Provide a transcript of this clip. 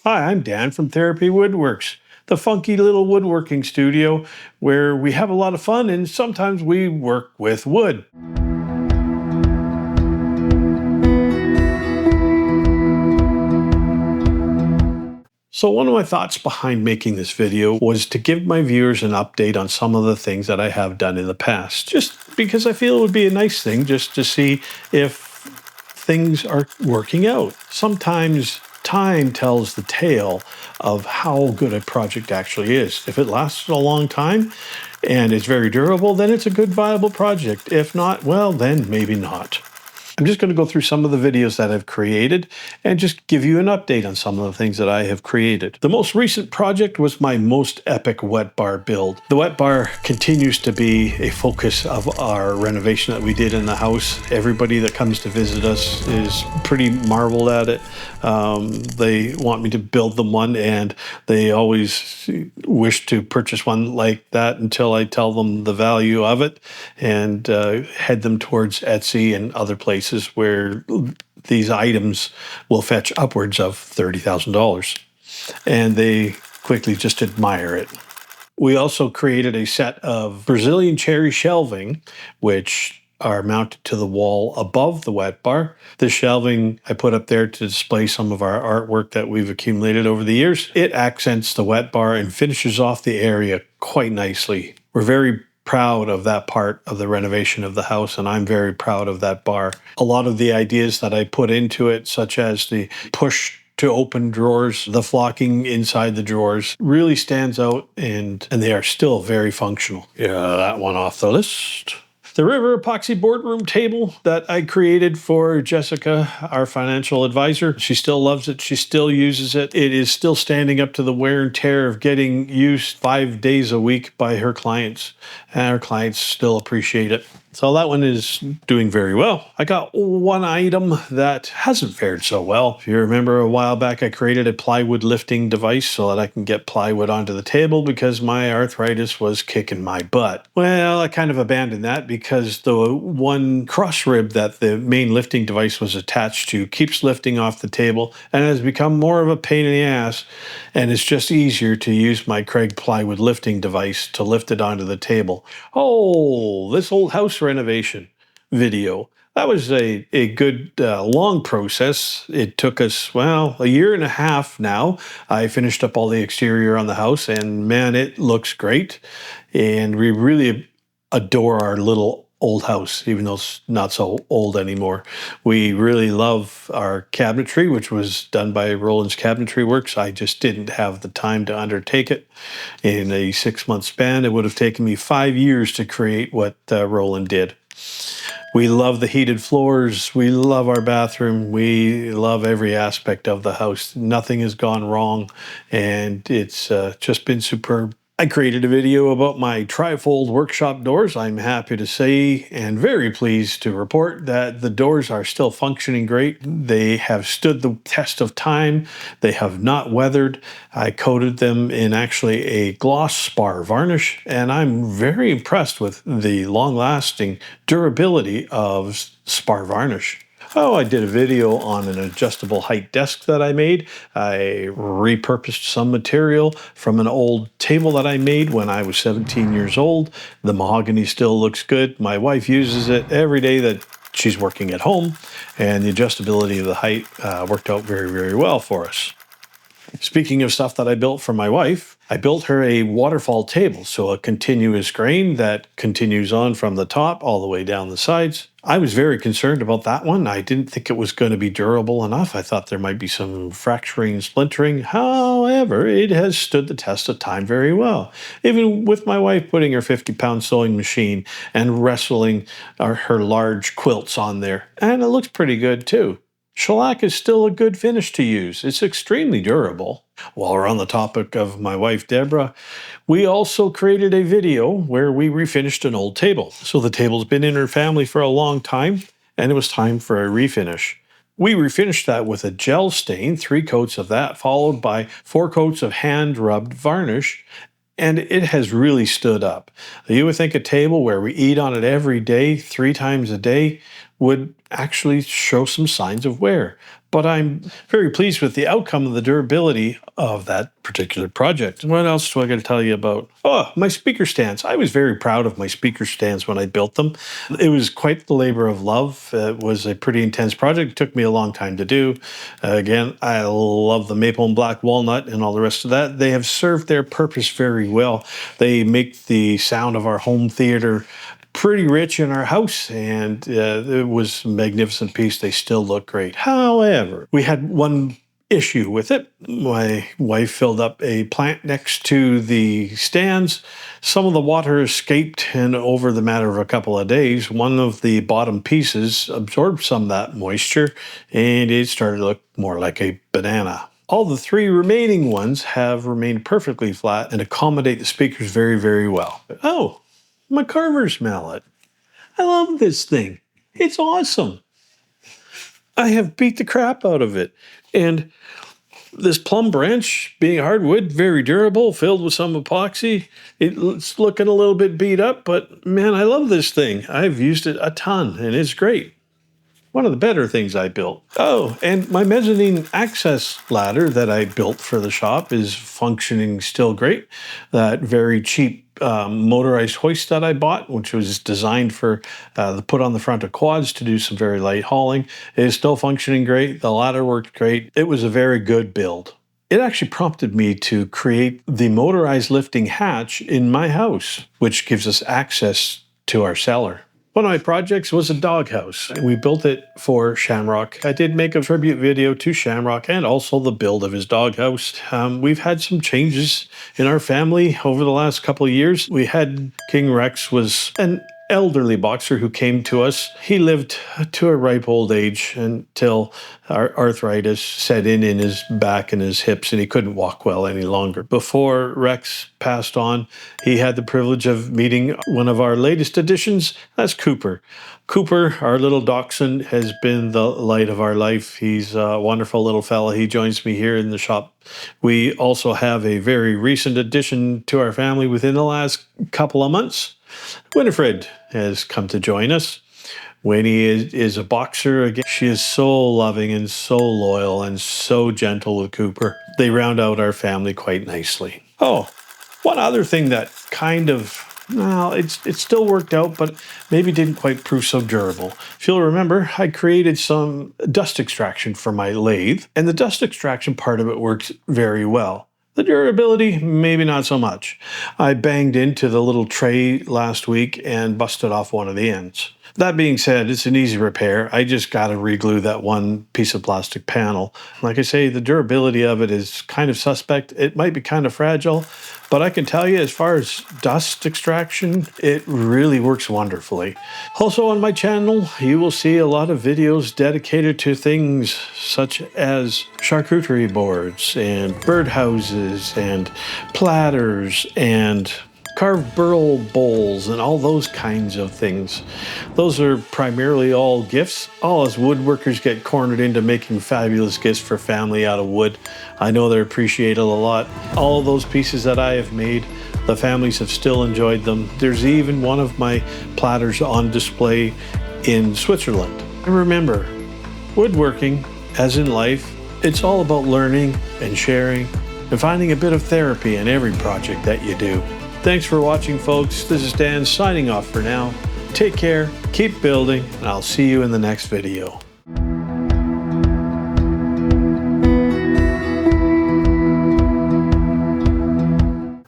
Hi, I'm Dan from Therapy Woodworks, the funky little woodworking studio where we have a lot of fun and sometimes we work with wood. So one of my thoughts behind making this video was to give my viewers an update on some of the things that I have done in the past, just because I feel it would be a nice thing just to see if things are working out. Sometimes time tells the tale of how good a project actually is. If it lasts a long time and it's very durable, then it's a good, viable project. If not, well, then maybe not. I'm just going to go through some of the videos that I've created and just give you an update on some of the things that I have created. The most recent project was my most epic wet bar build. The wet bar continues to be a focus of our renovation that we did in the house. Everybody that comes to visit us is pretty marveled at it. They want me to build them one, and they always wish to purchase one like that until I tell them the value of it and head them towards Etsy and other places where these items will fetch upwards of $30,000, and they quickly just admire it. We also created a set of Brazilian cherry shelving, which are mounted to the wall above the wet bar. The shelving I put up there to display some of our artwork that we've accumulated over the years. It accents the wet bar and finishes off the area quite nicely. We're very proud of that part of the renovation of the house, and I'm very proud of that bar. A lot of the ideas that I put into it, such as the push to open drawers, the flocking inside the drawers, really stands out, and they are still very functional. Yeah, that one off the list. The River Epoxy boardroom table that I created for Jessica, our financial advisor. She still loves it. She still uses it. It is still standing up to the wear and tear of getting used 5 days a week by her clients. And her clients still appreciate it. So that one is doing very well. I got one item that hasn't fared so well. If you remember, a while back I created a plywood lifting device so that I can get plywood onto the table because my arthritis was kicking my butt. Well, I kind of abandoned that because the one cross rib that the main lifting device was attached to keeps lifting off the table and has become more of a pain in the ass, and it's just easier to use my Craig plywood lifting device to lift it onto the table. Oh, this old house renovation video. That was a good long process. It took us, well, a year and a half now. I finished up all the exterior on the house, and man, it looks great. And we really adore our little old house, even though it's not so old anymore. We really love our cabinetry, which was done by Roland's Cabinetry Works. I just didn't have the time to undertake it in a 6-month span. It would have taken me 5 years to create what Roland did. We love the heated floors. We love our bathroom. We love every aspect of the house. Nothing has gone wrong, and it's just been superb. I created a video about my trifold workshop doors. I'm happy to say and very pleased to report that the doors are still functioning great. They have stood the test of time. They have not weathered. I coated them in actually a gloss spar varnish, and I'm very impressed with the long-lasting durability of spar varnish. Oh, I did a video on an adjustable height desk that I made. I repurposed some material from an old table that I made when I was 17 years old. The mahogany still looks good. My wife uses it every day that she's working at home, and the adjustability of the height worked out very, very well for us. Speaking of stuff that I built for my wife, I built her a waterfall table, so a continuous grain that continues on from the top all the way down the sides. I was very concerned about that one. I didn't think it was going to be durable enough. I thought there might be some fracturing and splintering. However, it has stood the test of time very well. Even with my wife putting her 50-pound sewing machine and wrestling her large quilts on there. And it looks pretty good too. Shellac is still a good finish to use. It's extremely durable. While we're on the topic of my wife, Deborah, we also created a video where we refinished an old table. So the table's been in her family for a long time, and it was time for a refinish. We refinished that with a gel stain, 3 coats of that, followed by 4 coats of hand-rubbed varnish, and it has really stood up. You would think a table where we eat on it every day, 3 times a day, would actually show some signs of wear. but I'm very pleased with the outcome of the durability of that particular project. What else do I got to tell you about? Oh, my speaker stands. I was very proud of my speaker stands when I built them. It was quite the labor of love. It was a pretty intense project. It took me a long time to do. Again, I love the maple and black walnut and all the rest of that. They have served their purpose very well. They make the sound of our home theater pretty rich in our house, and it was a magnificent piece. They still look great. However, we had one issue with it. My wife filled up a plant next to the stands. Some of the water escaped, and over the matter of a couple of days, one of the bottom pieces absorbed some of that moisture, and it started to look more like a banana. All the three remaining ones have remained perfectly flat and accommodate the speakers very, very well. Oh, my carver's mallet. I love this thing. It's awesome. I have beat the crap out of it. And this Plumb branch, being hardwood, very durable, filled with some epoxy. It's looking a little bit beat up, but man, I love this thing. I've used it a ton, and it's great. One of the better things I built. Oh, and my mezzanine access ladder that I built for the shop is functioning still great. That very cheap motorized hoist that I bought, which was designed for the put on the front of quads to do some very light hauling, is still functioning great. The ladder worked great. It was a very good build. It actually prompted me to create the motorized lifting hatch in my house, which gives us access to our cellar. One of my projects was a doghouse. We built it for Shamrock. I did make a tribute video to Shamrock and also the build of his doghouse. We've had some changes in our family over the last couple of years. We had King Rex was an elderly boxer who came to us. He lived to a ripe old age until our arthritis set in his back and his hips, and he couldn't walk well any longer. Before Rex passed on, he had the privilege of meeting one of our latest additions. That's Cooper. Cooper, our little dachshund, has been the light of our life. He's a wonderful little fella. He joins me here in the shop. We also have a very recent addition to our family within the last couple of months. Winifred has come to join us. Winnie is a boxer. Again, she is so loving and so loyal and so gentle with Cooper. They round out our family quite nicely. Oh, one other thing that kind of, well, it still worked out, but maybe didn't quite prove so durable. If you'll remember, I created some dust extraction for my lathe, and the dust extraction part of it works very well. The durability, maybe not so much. I banged into the little tray last week and busted off one of the ends. That being said, it's an easy repair. I just got to reglue that one piece of plastic panel. Like I say, the durability of it is kind of suspect. It might be kind of fragile, but I can tell you, as far as dust extraction, it really works wonderfully. Also on my channel, you will see a lot of videos dedicated to things such as charcuterie boards and birdhouses and platters and carved burl bowls and all those kinds of things. Those are primarily all gifts. All us woodworkers get cornered into making fabulous gifts for family out of wood. I know they're appreciated a lot. All those pieces that I have made, the families have still enjoyed them. There's even one of my platters on display in Switzerland. And remember, woodworking, as in life, it's all about learning and sharing and finding a bit of therapy in every project that you do. Thanks for watching, folks. This is Dan signing off for now. Take care, keep building, and I'll see you in the next video.